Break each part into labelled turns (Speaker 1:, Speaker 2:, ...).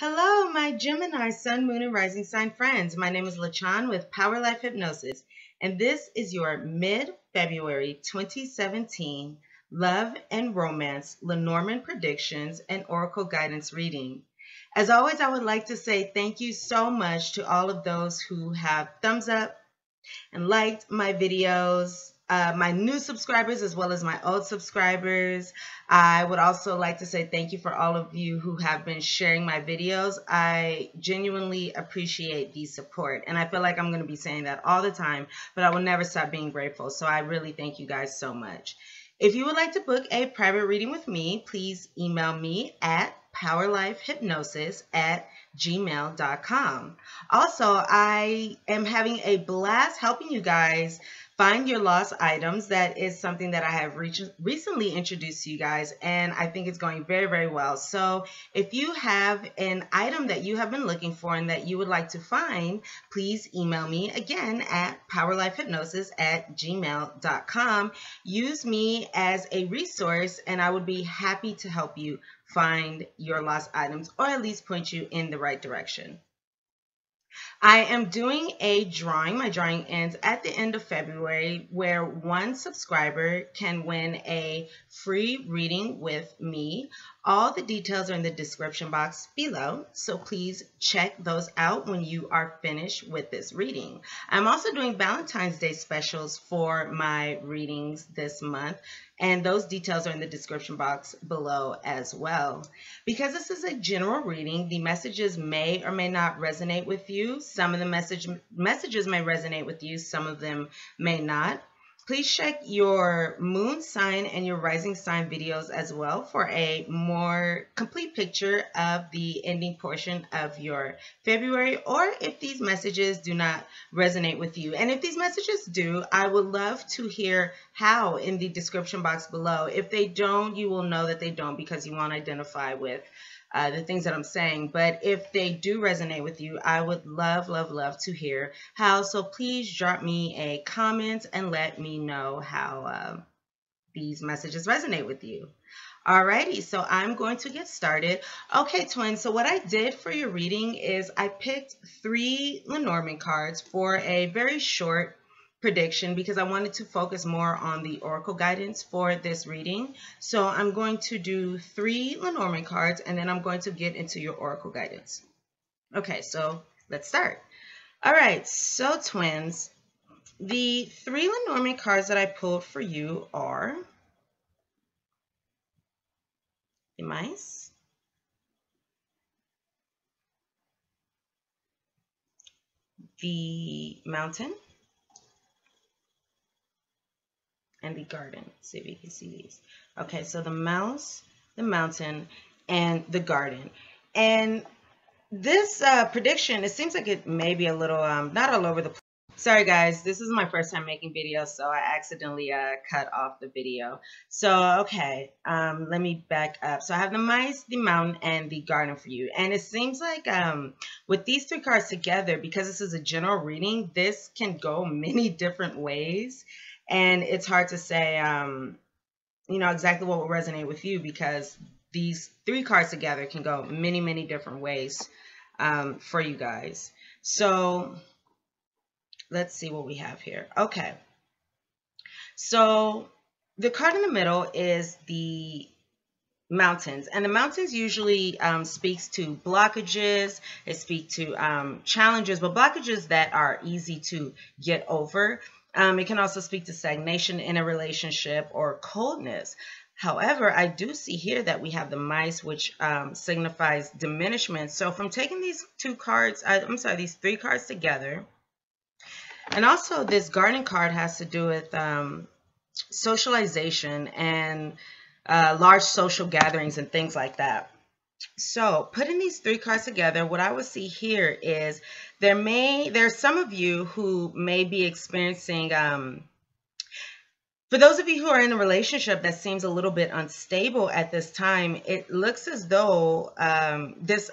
Speaker 1: Hello, my Gemini Sun, Moon, and Rising Sign friends. My name is LaChan with Power Life Hypnosis, and this is your mid-February 2017 Love and Romance Lenormand Predictions and Oracle Guidance reading. As always, I would like to say thank you so much to all of those who have thumbs up and liked my videos, my new subscribers as well as my old subscribers. I would also like to say thank you for all of you who have been sharing my videos. I genuinely appreciate the support, and I feel like I'm going to be saying that all the time, but I will never stop being grateful. So I really thank you guys so much. If you would like to book a private reading with me, please email me at powerlifehypnosis@gmail.com. Also, I am having a blast helping you guys find your lost items. That is something that I have recently introduced to you guys, and I think it's going very, very well. So if you have an item that you have been looking for and that you would like to find, please email me again at powerlifehypnosis@gmail.com. Use me as a resource, and I would be happy to help you find your lost items, or at least point you in the right direction. I am doing a drawing. My drawing ends at the end of February, where one subscriber can win a free reading with me. All the details are in the description box below, so please check those out when you are finished with this reading. I'm also doing Valentine's Day specials for my readings this month, and those details are in the description box below as well. Because this is a general reading, the messages may or may not resonate with you. Some of the messages may resonate with you, some of them may not. Please check your moon sign and your rising sign videos as well for a more complete picture of the ending portion of your February, or if these messages do not resonate with you. And if these messages do, I would love to hear how in the description box below. If they don't, you will know that they don't because you won't identify with the things that I'm saying. But if they do resonate with you, I would love, love, love to hear how. So please drop me a comment and let me know how these messages resonate with you. Alrighty, so I'm going to get started. Okay, twins, so what I did for your reading is I picked 3 Lenormand cards for a very short prediction because I wanted to focus more on the oracle guidance for this reading. So I'm going to do 3 Lenormand cards, and then I'm going to get into your oracle guidance. Okay, so let's start. All right, so twins, the 3 Lenormand cards that I pulled for you are the mice, the mountain, and the garden. Let's see if you can see these. Okay, so the mouse, the mountain, and the garden. And this prediction, it seems like it may be a little not all over the place. Sorry guys, this is my first time making videos, so I accidentally cut off the video. So okay, let me back up. So I have the mice, the mountain, and the garden for you. And it seems like with these 3 cards together, because this is a general reading, this can go many different ways. And it's hard to say, you know, exactly what will resonate with you, because these 3 cards together can go many, many different ways for you guys. So let's see what we have here. Okay. So the card in the middle is the mountains, and the mountains usually speaks to blockages. It speaks to challenges, but blockages that are easy to get over. It can also speak to stagnation in a relationship or coldness. However, I do see here that we have the mice, which signifies diminishment. So from taking these 2 cards, these 3 cards together, and also this garden card has to do with socialization and large social gatherings and things like that. So putting these 3 cards together, what I would see here is there's some of you who may be experiencing, for those of you who are in a relationship that seems a little bit unstable at this time, it looks as though this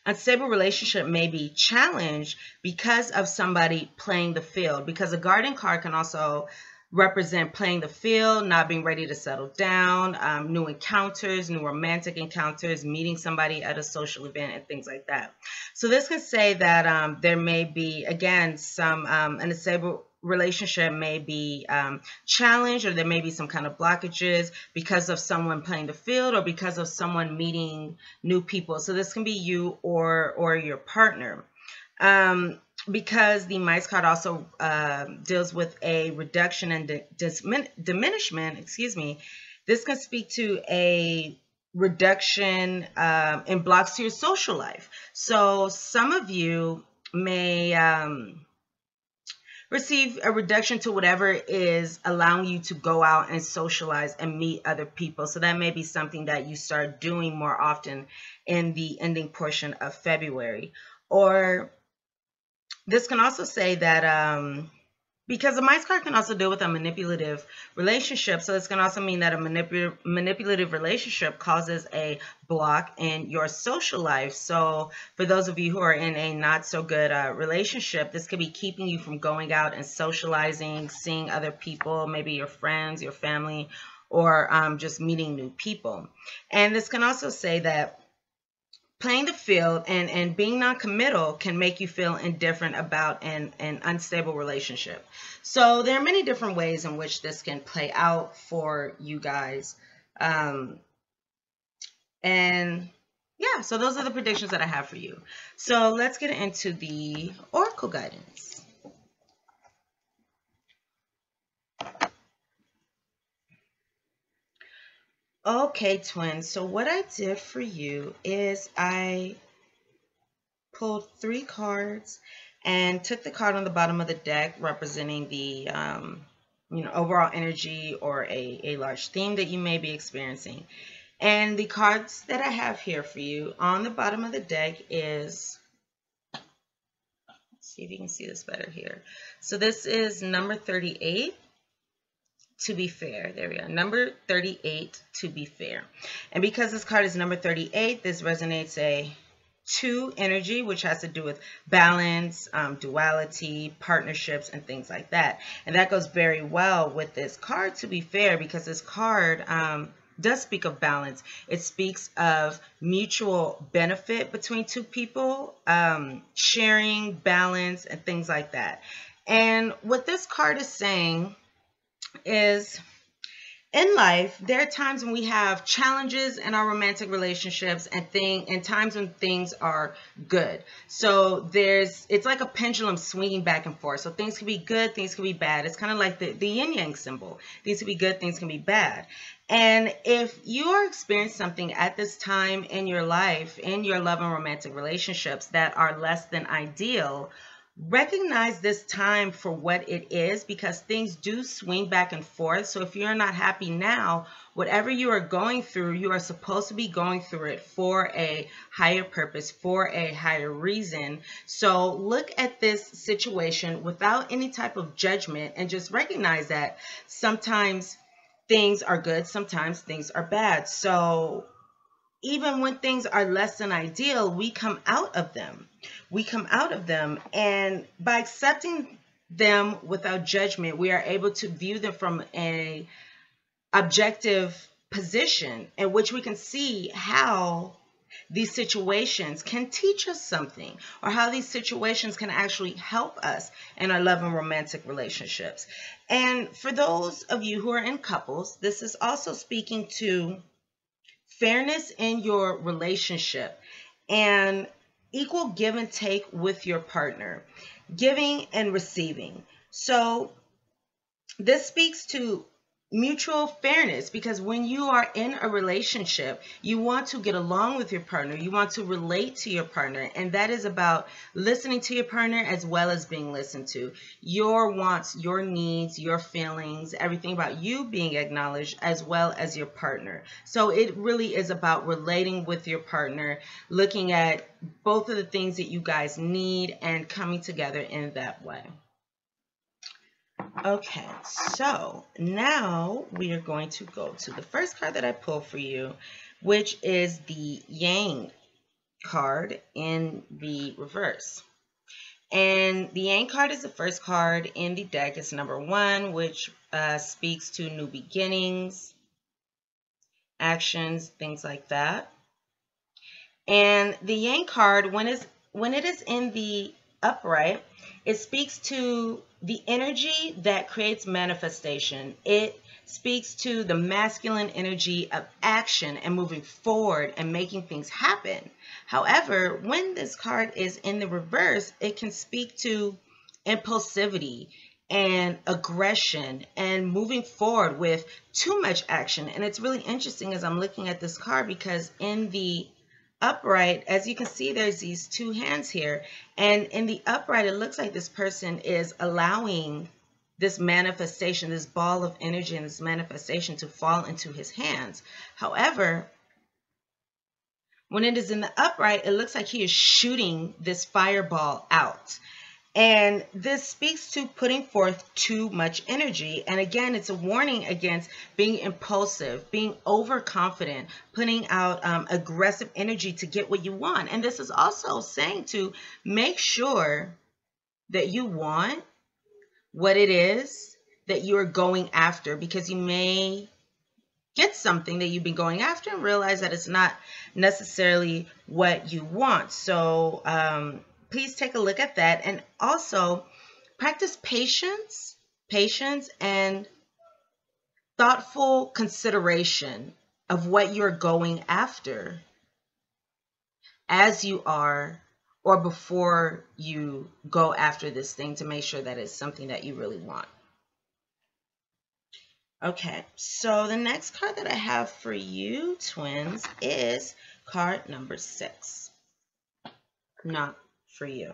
Speaker 1: unstable relationship may be challenged because of somebody playing the field, because a garden card can also represent playing the field, not being ready to settle down, new encounters, new romantic encounters, meeting somebody at a social event, and things like that. So this can say that there may be, again, some an unstable relationship may be challenged, or there may be some kind of blockages because of someone playing the field or because of someone meeting new people. So this can be you or your partner. Because the mice card also deals with a reduction and diminishment, excuse me, this can speak to a reduction in blocks to your social life. So some of you may receive a reduction to whatever is allowing you to go out and socialize and meet other people. So that may be something that you start doing more often in the ending portion of February. Or this can also say that because the mice card can also deal with a manipulative relationship. So this can also mean that a manipulative relationship causes a block in your social life. So for those of you who are in a not so good relationship, this could be keeping you from going out and socializing, seeing other people, maybe your friends, your family, or just meeting new people. And this can also say that playing the field and being non-committal can make you feel indifferent about an unstable relationship. So there are many different ways in which this can play out for you guys. And yeah, so those are the predictions that I have for you. So let's get into the oracle guidance. Okay, twins. So what I did for you is I pulled 3 cards and took the card on the bottom of the deck representing the overall energy or a large theme that you may be experiencing. And the cards that I have here for you on the bottom of the deck is, let's see if you can see this better here. So this is number 38. To be fair, there we go. Number 38, to be fair. And because this card is number 38, this resonates a 2 energy, which has to do with balance, duality, partnerships, and things like that. And that goes very well with this card, to be fair, because this card does speak of balance. It speaks of mutual benefit between 2 people, sharing, balance, and things like that. And what this card is saying is, in life, there are times when we have challenges in our romantic relationships and times when things are good. So it's like a pendulum swinging back and forth. So things can be good, things can be bad. It's kind of like the yin yang symbol. Things can be good, things can be bad. And if you are experiencing something at this time in your life, in your love and romantic relationships that are less than ideal, recognize this time for what it is, because things do swing back and forth. So if you're not happy now, whatever you are going through, you are supposed to be going through it for a higher purpose, for a higher reason. So look at this situation without any type of judgment and just recognize that sometimes things are good, sometimes things are bad. So even when things are less than ideal, we come out of them. We come out of them, and by accepting them without judgment, we are able to view them from an objective position in which we can see how these situations can teach us something, or how these situations can actually help us in our love and romantic relationships. And for those of you who are in couples, this is also speaking to fairness in your relationship and equal give and take with your partner, giving and receiving. So this speaks to mutual fairness, because when you are in a relationship, you want to get along with your partner, you want to relate to your partner, and that is about listening to your partner as well as being listened to. Your wants, your needs, your feelings, everything about you being acknowledged as well as your partner. So it really is about relating with your partner, looking at both of the things that you guys need and coming together in that way. Okay, so now we are going to go to the first card that I pulled for you, which is the Yang card in the reverse. And the Yang card is the first card in the deck. It's number 1, which speaks to new beginnings, actions, things like that. And the Yang card, when it is in the upright, it speaks to the energy that creates manifestation. It speaks to the masculine energy of action and moving forward and making things happen. However, when this card is in the reverse, it can speak to impulsivity and aggression and moving forward with too much action. And it's really interesting as I'm looking at this card, because in the upright, as you can see, there's these 2 hands here, and in the upright it looks like this person is allowing this manifestation, this ball of energy and this manifestation to fall into his hands. However, when it is in the upright, it looks like he is shooting this fireball out. And this speaks to putting forth too much energy. And again, it's a warning against being impulsive, being overconfident, putting out aggressive energy to get what you want. And this is also saying to make sure that you want what it is that you are going after, because you may get something that you've been going after and realize that it's not necessarily what you want. So please take a look at that. And also practice patience and thoughtful consideration of what you're going after as you are or before you go after this thing, to make sure that it's something that you really want. Okay, so the next card that I have for you, twins, is card number 6. Not for you.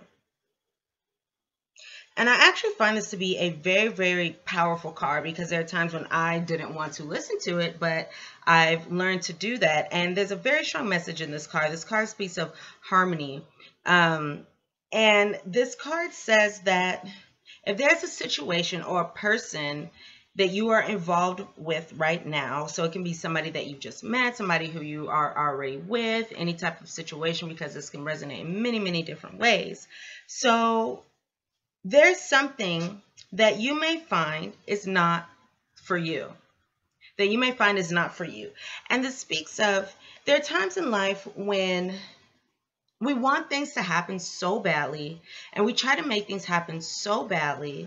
Speaker 1: And I actually find this to be a very, very powerful card, because there are times when I didn't want to listen to it, but I've learned to do that. And there's a very strong message in this card. This card speaks of harmony. And this card says that if there's a situation or a person that you are involved with right now, so it can be somebody that you've just met, somebody who you are already with, any type of situation, because this can resonate in many, many different ways. So there's something that you may find is not for you, And this speaks of, there are times in life when we want things to happen so badly, and we try to make things happen so badly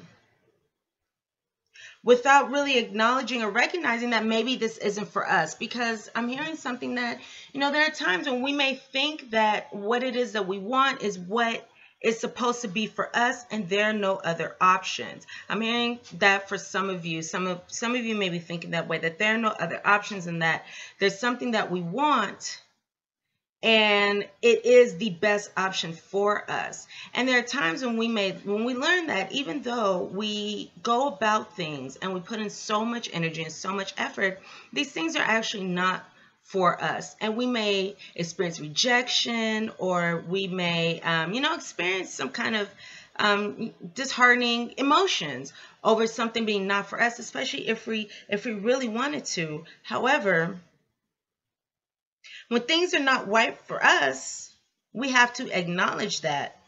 Speaker 1: without really acknowledging or recognizing that maybe this isn't for us. Because I'm hearing something that, there are times when we may think that what it is that we want is what is supposed to be for us, and there are no other options. I'm hearing that for some of you. Some of you may be thinking that way, that there are no other options, and that there's something that we want, and it is the best option for us. And there are times when we learn that even though we go about things and we put in so much energy and so much effort, these things are actually not for us. And we may experience rejection, or we may, experience some kind of disheartening emotions over something being not for us, especially if we really wanted to. However, when things are not right for us, we have to acknowledge that.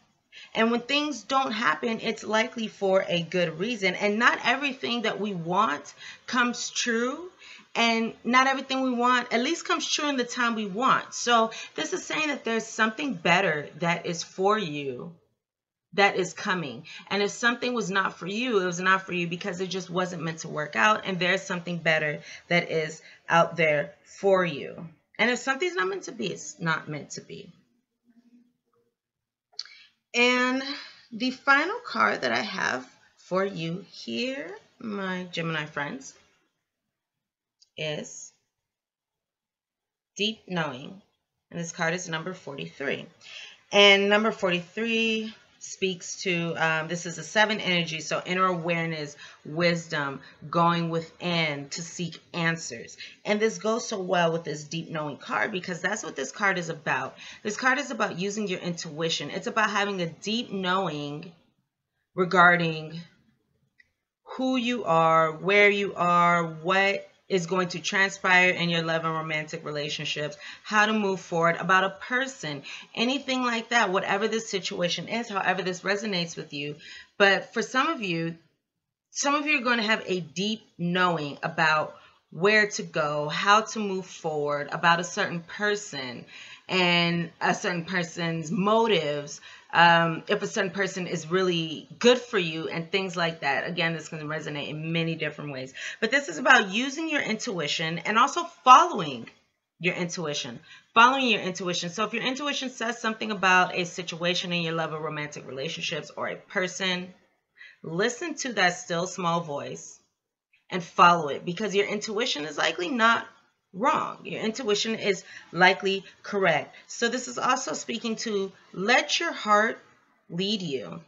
Speaker 1: And when things don't happen, it's likely for a good reason. And not everything that we want comes true. And not everything we want at least comes true in the time we want. So this is saying that there's something better that is for you that is coming. And if something was not for you, it was not for you because it just wasn't meant to work out. And there's something better that is out there for you. And if something's not meant to be, it's not meant to be. And the final card that I have for you here, my Gemini friends, is Deep Knowing. And this card is number 43. And number 43 speaks to, this is a 7 energy, so inner awareness, wisdom, going within to seek answers. And this goes so well with this Deep Knowing card, because that's what this card is about. This card is about using your intuition. It's about having a deep knowing regarding who you are, where you are, what is going to transpire in your love and romantic relationships, how to move forward, about a person, anything like that, whatever this situation is, however this resonates with you. But for some of you are going to have a deep knowing about where to go, how to move forward, about a certain person and a certain person's motives, if a certain person is really good for you and things like that. Again, this can resonate in many different ways. But this is about using your intuition and also following your intuition. Following your intuition. So if your intuition says something about a situation in your love or romantic relationships or a person, listen to that still small voice and follow it, because your intuition is likely not wrong. Your intuition is likely correct. So this is also speaking to let your heart lead you.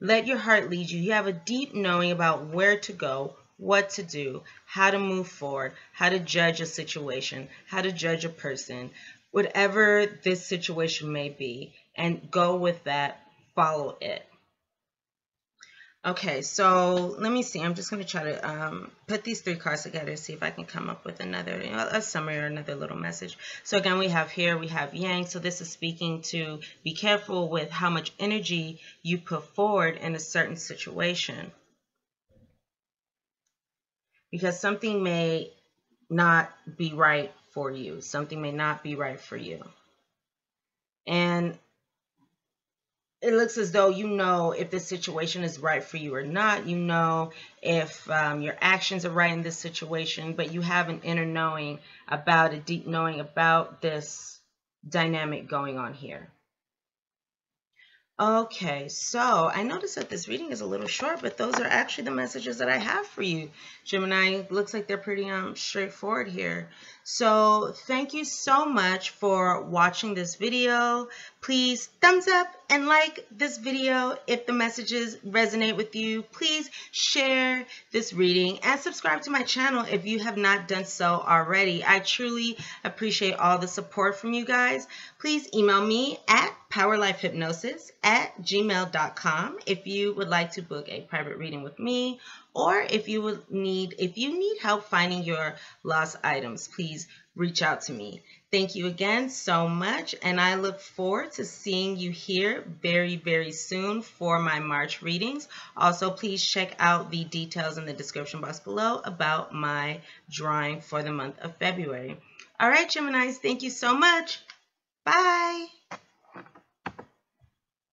Speaker 1: Let your heart lead you. You have a deep knowing about where to go, what to do, how to move forward, how to judge a situation, how to judge a person, whatever this situation may be, and go with that, follow it. Okay, so let me see. I'm just going to try to put these 3 cards together, see if I can come up with another, a summary or another little message. So again, we have Yang. So this is speaking to be careful with how much energy you put forward in a certain situation, because something may not be right for you. Something may not be right for you. And it looks as though you know if this situation is right for you or not. You know if your actions are right in this situation, but you have an inner knowing about, a deep knowing about this dynamic going on here. Okay, so I noticed that this reading is a little short, but those are actually the messages that I have for you, Gemini. Looks like they're pretty straightforward here. So thank you so much for watching this video. Please thumbs up and like this video if the messages resonate with you. Please share this reading and subscribe to my channel if you have not done so already. I truly appreciate all the support from you guys. Please email me at powerlifehypnosis@gmail.com if you would like to book a private reading with me, or if you need help finding your lost items, please reach out to me. Thank you again so much, and I look forward to seeing you here very, very soon for my March readings. Also, please check out the details in the description box below about my drawing for the month of February. All right, Geminis, thank you so much. Bye.